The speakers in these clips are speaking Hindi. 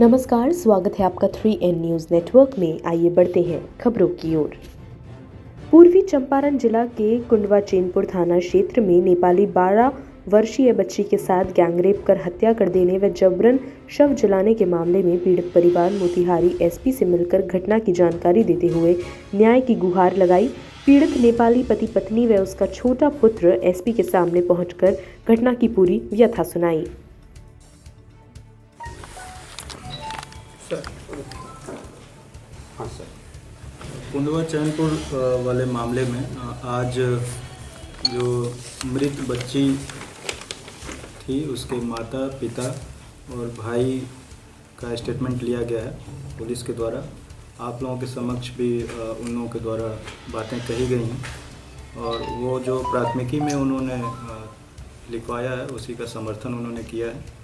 नमस्कार, स्वागत है आपका 3N न्यूज़ नेटवर्क में। आइए बढ़ते हैं खबरों की ओर। पूर्वी चंपारण जिला के कुंडवा चैनपुर थाना क्षेत्र में नेपाली 12 वर्षीय बच्ची के साथ गैंगरेप कर हत्या कर देने व जबरन शव जलाने के मामले में पीड़ित परिवार मोतिहारी एसपी से मिलकर घटना की जानकारी देते हुए न्याय की गुहार लगाई। पीड़ित नेपाली पति पत्नी व उसका छोटा पुत्र एसपी के सामने पहुंचकर घटना की पूरी व्यथा सुनाई। हाँ सर, कुंडवा चैनपुर वाले मामले में आज जो मृत बच्ची थी उसके माता पिता और भाई का स्टेटमेंट लिया गया है पुलिस के द्वारा। आप लोगों के समक्ष भी उन लोगों के द्वारा बातें कही गई हैं और वो जो प्राथमिकी में उन्होंने लिखवाया है उसी का समर्थन उन्होंने किया है।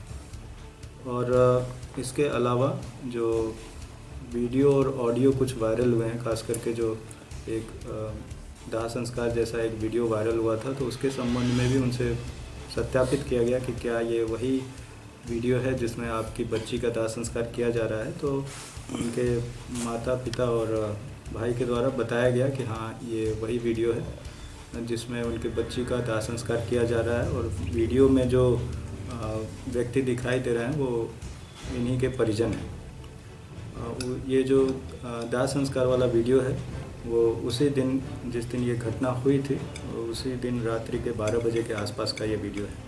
और इसके अलावा जो वीडियो और ऑडियो कुछ वायरल हुए हैं, खास करके जो एक दाह संस्कार जैसा एक वीडियो वायरल हुआ था, तो उसके संबंध में भी उनसे सत्यापित किया गया कि क्या ये वही वीडियो है जिसमें आपकी बच्ची का दाह संस्कार किया जा रहा है। तो उनके माता पिता और भाई के द्वारा बताया गया कि हाँ, ये वही वीडियो है जिसमें उनकी बच्ची का दाह संस्कार किया जा रहा है और वीडियो में जो व्यक्ति दिखाई दे रहे हैं वो इन्हीं के परिजन हैं। ये जो दाह संस्कार वाला वीडियो है वो उसी दिन जिस दिन ये घटना हुई थी उसी दिन रात्रि के 12 बजे के आसपास का ये वीडियो है।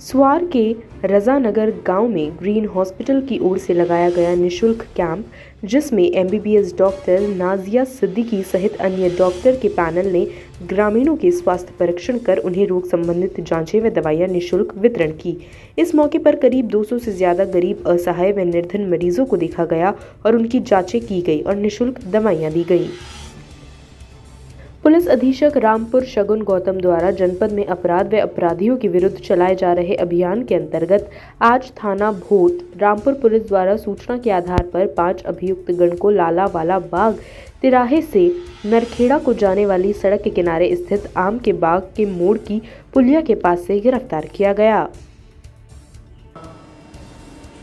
स्वार के रजानगर गांव में ग्रीन हॉस्पिटल की ओर से लगाया गया निशुल्क कैंप, जिसमें एमबीबीएस डॉक्टर नाजिया सिद्दीकी सहित अन्य डॉक्टर के पैनल ने ग्रामीणों के स्वास्थ्य परीक्षण कर उन्हें रोग संबंधित जांचें व दवाइयां निशुल्क वितरण की। इस मौके पर करीब 200 से ज्यादा गरीब, असहाय व निर्धन मरीजों को देखा गया और उनकी जांचें की गई और निशुल्क दवाइयां दी गई। पुलिस अधीक्षक रामपुर शगुन गौतम द्वारा जनपद में अपराध व अपराधियों के विरुद्ध चलाए जा रहे अभियान के अंतर्गत आज थाना भोट रामपुर पुलिस द्वारा सूचना के आधार पर 5 अभियुक्त गण को लालावाला बाग तिराहे से नरखेड़ा को जाने वाली सड़क के किनारे स्थित आम के बाग के मोड़ की पुलिया के पास से गिरफ्तार किया गया।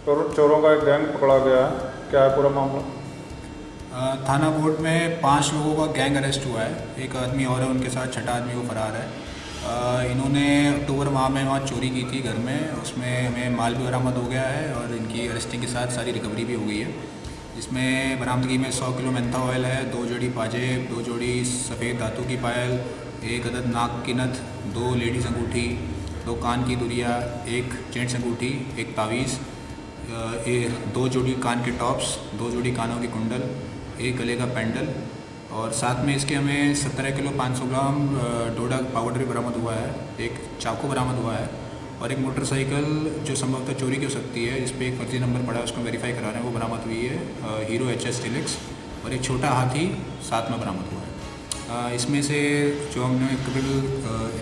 चोरों का एक गैंग पकड़ा गया है, क्या है पूरा मामला? थाना बोर्ड में 5 लोगों का गैंग अरेस्ट हुआ है। एक आदमी और है उनके साथ, छठा आदमी वो फरार है। इन्होंने अक्टूबर माह में वहाँ चोरी की थी घर में, उसमें हमें माल भी बरामद हो गया है और इनकी अरेस्टिंग के साथ सारी रिकवरी भी हो गई है। इसमें बरामदगी में 100 किलो मेंथा ऑयल है, 2 जोड़ी पाजेब, 2 जोड़ी सफ़ेद धातु की पायल, 1 अदद नाक की नथ, 2 लेडीज अंगूठी, 2 कान की दुरिया, 1 जेंट्स अंगूठी, 1 तावीज़, 2 जोड़ी कान के टॉप्स, 2 जोड़ी कानों की कुंडल, 1 गले का पेंडल और साथ में इसके हमें 17 किलो 500 ग्राम डोडा पाउडर भी बरामद हुआ है। 1 चाकू बरामद हुआ है और एक मोटरसाइकिल जो संभवतः चोरी की हो सकती है, इस पर एक फर्जी नंबर पड़ा है, उसको वेरीफाई करा रहे हैं, वो बरामद हुई है। हीरो HS डिलक्स और एक छोटा हाथी साथ में बरामद हुआ है। इसमें से जो हमने क्रिमिनल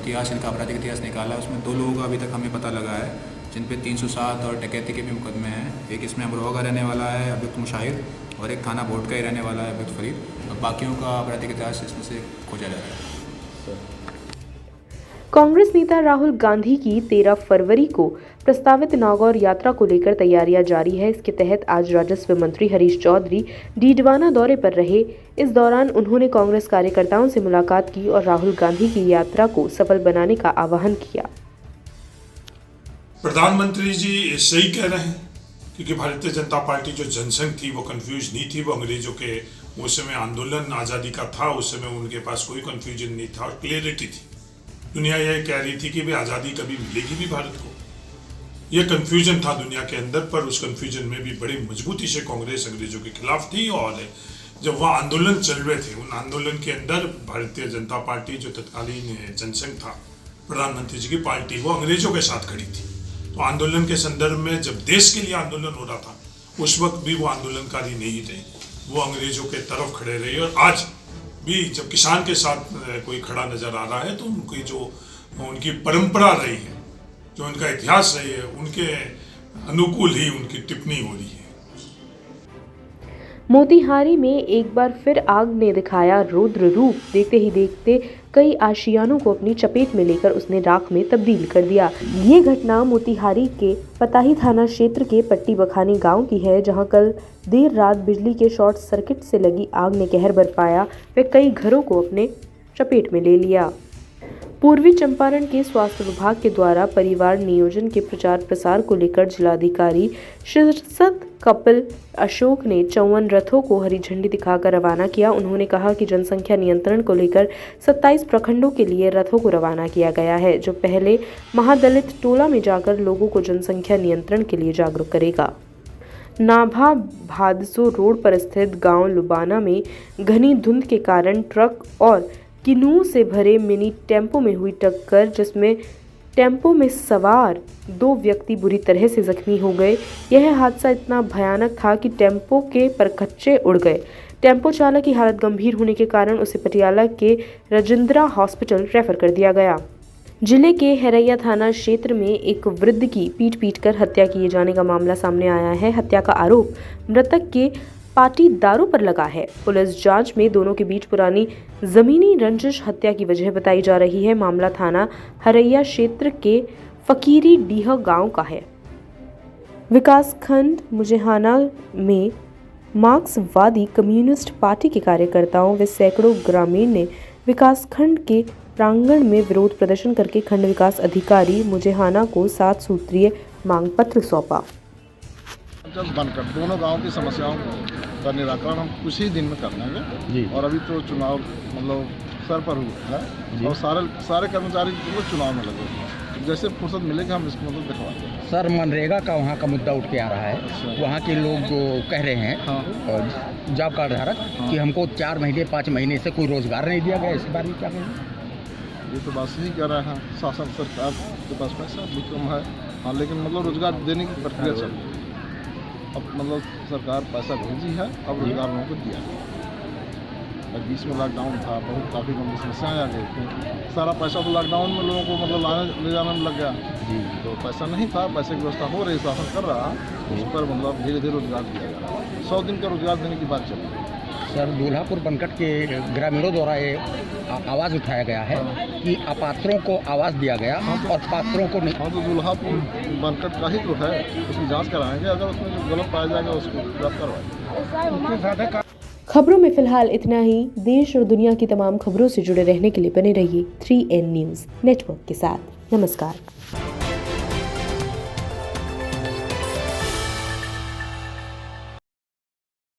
इतिहास, इनका आपराधिक इतिहास निकाला, उसमें 2 लोगों का अभी तक हमें पता लगा है जिन पे 307 और डकैती के भी मुकदमे हैं। एक इसमें अमरोहा का रहने वाला है अभियुक्त मुशाहिर और एक थाना बोर्ड का ही रहने वाला है अभियुक्त फरीद और बाकियों का आपराधिक इतिहास इसमें से खोजा जा रहा है। कांग्रेस नेता राहुल गांधी की 13 फरवरी को प्रस्तावित नागौर यात्रा को लेकर तैयारियां जारी है। इसके तहत आज राजस्व मंत्री हरीश चौधरी डीडवाना दौरे पर रहे। इस दौरान उन्होंने कांग्रेस कार्यकर्ताओं से मुलाकात की और राहुल गांधी की यात्रा को सफल बनाने का आह्वान किया। प्रधानमंत्री जी सही कह रहे हैं, क्योंकि भारतीय जनता पार्टी जो जनसंघ थी वो कंफ्यूज नहीं थी। वो अंग्रेजों के उस समय आंदोलन आज़ादी का था, उस समय उनके पास कोई कंफ्यूजन नहीं था और क्लियरिटी थी। दुनिया यह कह रही थी कि भाई आज़ादी कभी मिलेगी भी भारत को, यह कंफ्यूजन था दुनिया के अंदर। पर उस कंफ्यूजन में भी बड़ी मजबूती से कांग्रेस अंग्रेजों के खिलाफ थी और जब वह आंदोलन चल रहे थे, उन आंदोलन के अंदर भारतीय जनता पार्टी जो तत्कालीन जनसंघ था, प्रधानमंत्री जी की पार्टी, वो अंग्रेजों के साथ खड़ी थी। तो आंदोलन के संदर्भ में जब देश के लिए आंदोलन हो रहा था, उस वक्त भी वो आंदोलनकारी नहीं थे, वो अंग्रेजों के तरफ खड़े रहे। और आज भी जब किसान के साथ कोई खड़ा नजर आ रहा है तो उनकी जो उनकी परंपरा रही है, जो उनका इतिहास रही है, उनके अनुकूल ही उनकी टिप्पणी हो रही है। मोतिहारी में एक बार फिर आग ने दिखाया रौद्र रूप। देखते ही देखते कई आशियानों को अपनी चपेट में लेकर उसने राख में तब्दील कर दिया। ये घटना मोतिहारी के पताही थाना क्षेत्र के पट्टी बखानी गांव की है, जहां कल देर रात बिजली के शॉर्ट सर्किट से लगी आग ने कहर बरपाया व कई घरों को अपने चपेट में ले लिया। पूर्वी चंपारण के स्वास्थ्य विभाग के द्वारा परिवार नियोजन के प्रचार प्रसार को लेकर जिलाधिकारी शीर्षद कपिल अशोक ने 54 रथों को हरी झंडी दिखाकर रवाना किया। उन्होंने कहा कि जनसंख्या नियंत्रण को लेकर 27 प्रखंडों के लिए रथों को रवाना किया गया है, जो पहले महादलित टोला में जाकर लोगों को जनसंख्या नियंत्रण के लिए जागरूक करेगा। नाभा भादसो रोड पर स्थित गांव लुबाना में घनी धुंध के कारण ट्रक और किन्नू से भरे मिनी टेम्पो में हुई टक्कर, जिसमें टेम्पो में सवार 2 व्यक्ति बुरी तरह से जख्मी हो गए। यह हादसा इतना भयानक था कि टेम्पो के परखच्चे उड़ गए। टेम्पो चालक की हालत गंभीर होने के कारण उसे पटियाला के राजेंद्रा हॉस्पिटल रेफर कर दिया गया। जिले के हैरैया थाना क्षेत्र में एक वृद्ध की पीट कर हत्या किए जाने का मामला सामने आया है। हत्या का आरोप मृतक के पाटीदारों पर लगा है। पुलिस जांच में दोनों के बीच पुरानी जमीनी रंजिश हत्या की वजह बताई जा रही है। मामला थाना हैरैया क्षेत्र के फकीरी डीह गांव का है। विकासखंड मुजेहाना में मार्क्सवादी कम्युनिस्ट पार्टी के कार्यकर्ताओं व सैकड़ों ग्रामीण ने विकासखंड के प्रांगण में विरोध प्रदर्शन करके खंड विकास अधिकारी मुजेहाना को 7 सूत्रीय मांग पत्र सौंपा। बनकर दोनों गांव की समस्याओं का निराकरण हम कुछ ही दिन में कर लेंगे। और अभी तो चुनाव मतलब सर पर हुआ है और सारे कर्मचारी चुनाव में लगे हैं। जैसे फुर्सत मिलेगा हम इसको मतलब दिखवाएंगे। सर, मनरेगा का वहाँ का मुद्दा उठ के आ रहा है। वहाँ के लोग जो कह रहे हैं जॉब कार्ड धारक कि हमको 4 महीने 5 महीने से कोई रोजगार नहीं दिया गया। इस बारे में क्या कहेंगे? ये तो बात सही कह रहे हैं। शासन सरकार के पास पैसा भी कम है, हाँ, लेकिन मतलब रोजगार देने की प्रक्रिया चल रही है। अब मतलब सरकार पैसा भेजी है, अब रोजगार लोगों को दिया है। बीच में लॉकडाउन था, बहुत काफ़ी गंभीर समस्याएँ आ गई थी। सारा पैसा तो लॉकडाउन में लोगों को मतलब ले जाने में लग गया जी। तो पैसा नहीं था, पैसे की व्यवस्था हो रही, शासन कर रहा, उस पर मतलब धीरे धीरे रोजगार दिया जा रहा है। 100 दिन का रोजगार देने की बात चल रही है। सर, दूल्हापुर बनकट के ग्रामीणों द्वारा ये आवाज़ उठाया गया है कि अपात्रों को आवाज़ दिया गया और पात्रों को नहीं। हाँ, तो दूल्हापुर बनकट का ही तो है, उसकी जांच कराएंगे। अगर उसमें जो गलत पाया जाएगा उसको गिरफ्तार करवाएंगे। खबरों में फिलहाल इतना ही। देश और दुनिया की तमाम खबरों से जुड़े रहने के लिए बने रहिए 3N न्यूज़ नेटवर्क के साथ। नमस्कार।